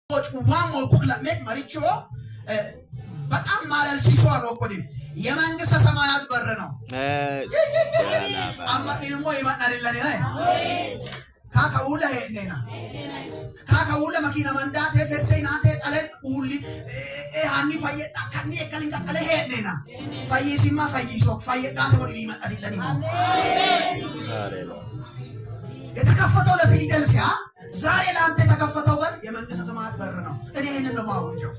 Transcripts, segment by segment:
ዋሞ ኩክላሜት ማሪቾ በጣም ማላል ሲሶ አልወቆዲ የመንግስት ሰማያት በር ነው አማዲሞ ይማናደላኒ ላይ ካካውለ ሄኔና ካካውለ መኪና መንዳት የፈሰይናቴ ጠለ ኡሊ ሃኒ ፈየዳ ከኒ የከሊንጋ ጠለ ሄኔና ፈይሲማ ፈይሶ ፈየዳት ወዲ ይማናደላኒ የተከፈተው ለፊላዴልፊያ ዛሬ ላንተ የተከፈተው በር የመንግስት ሰማያት በር ነው እኔ ይሄንን ነው ማውጀው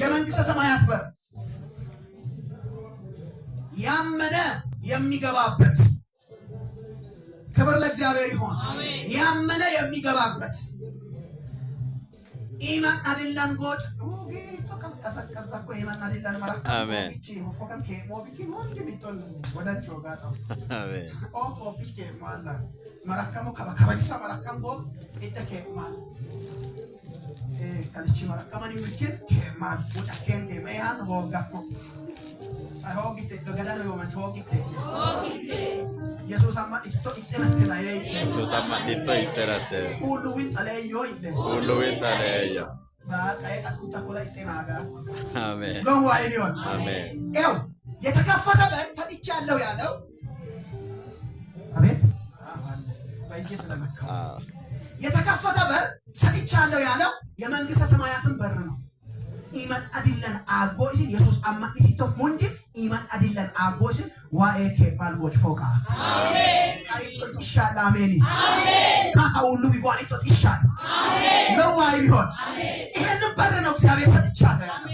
የመንግስት ሰማያት በር ያመነ የሚገባበት ክብር ለእግዚአብሔር ይሁን ያመነ የሚገባበት ኢማን አይደለም ጎጭ ኦጌ ተቀቀሰቀሰኮ ኢማን አይደለም ማራ አሜን እቺ ፎከም ከሞቢኪ ወንድ ቢቶል ወዳጆ ጋጣው አሜን ኦፖ ቢስኬ ማላ ማራከሙ ከበዲሳ ማራከም ጎ እተከ ማል ከልቺ ማራከማኒ ምክን ከማል ወጫከን ከመያን ሆጋኮ አይሆጊት ለገዳነው የማን ሆጊት ኢየሱስ አማን ኢቶ ኢተነከና ኢየሱስ አማን ኢቶ ኢተራተ ሁሉ ዊንጣለዮ ይደ ሁሉ ዊንጣለዮ ባቃይ አጥቁታ ኮላ ኢተናጋ አሜን ነው ዋይኒዮን አሜን ኤው የተከፈተ በር ሰጥቻለሁ ያለው አቤት በእጅ ስለመካ የተከፈተ በር ሰጥቻለሁ ያለው የመንግስት ሰማያትን በር ነው ኢማን አዲለን አጎሽ ኢየሱስ አማን ኢቶ ሙንዲ ኢማን አዲለን አጎሽ ዋኤኬ ባልጎች ፎቃ አሜን አይቶ ይሻል አሜን አሜን ካካውሉ ቢጓን ኢቶ ይሻል አሜን ነው አይሆን አሜን ይሄን በር ነው እግዚአብሔር ሰጥቻለሁ ያለው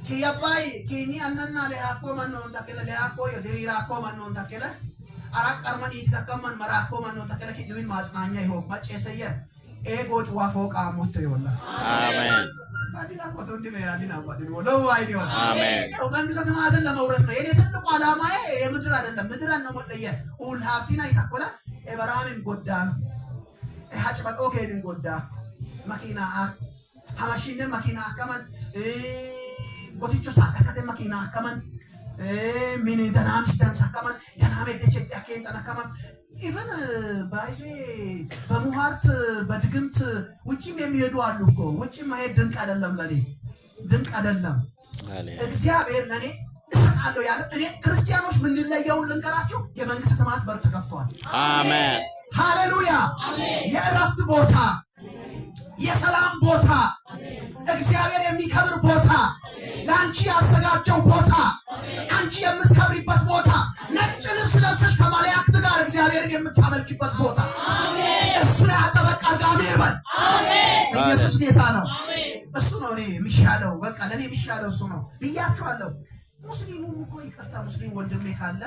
ከያባይ ከኒ አነና ለያቆ ማን ነው እንዳከለ ለያቆ የድሪራ ቆ ማን ነው እንዳከለ አራቀርማን ይተከማን መራቆ ማን ነው እንዳከለ ከድዊን ማጽናኛ ይሆን ማጨሰየ ኤጎጭ ዋፎቃ ሞቶ ይወላ አሜን ባዲላ ቆቶ እንደም ያዲና ባዲና ወለው አይዲዮ አሜን መንግስተ ሰማያትን ለመውረስ ነው የኔ ትልቁ ዓላማዬ የምድር አይደለም ምድራን ነው ወደየ ኡል ሀብቲና ይታቆላ ኤበራምን ጎዳን ሀጭባቆ ከድን ጎዳ መኪና ሀማሽነ መኪና ከማን ጎቲቾ ሳዳከተ መኪና ከማን ምን ደናምስ ዳንሳ ከማን ደናሜ ደቸት ያከን ተናከማን ኢቨን ባይዜ በሙሃርት በድግምት ውጪም የሚሄዱ አሉ እኮ ውጪም ማሄድ ድንቅ አይደለም ለኔ ድንቅ አይደለም እግዚአብሔር ለኔ እሰጣለሁ ያለ እኔ ክርስቲያኖች ምን ለየውን ልንገራችሁ የመንግስት ሰማያት በር ተከፍቷል አሜን ሃሌሉያ አሜን የእረፍት ቦታ የሰላም ቦታ እግዚአብሔር የሚከብር ቦታ ላንቺ ያዘጋጀው ቦታ አንቺ የምትከብሪበት ቦታ ነጭ ልብስ ለብሰሽ ከመላእክት ጋር እግዚአብሔር የምታመልክበት ቦታ አሜን እሱ ላይ አጠበቅ አርጋሚ ይበል አሜን ኢየሱስ ጌታ ነው አሜን እሱ ነው እኔ የሚሻለው በቃ ለኔ የሚሻለው እሱ ነው ብያችኋለሁ ሙስሊሙም እኮ ይቅርታ ሙስሊም ወንድሜ ካለ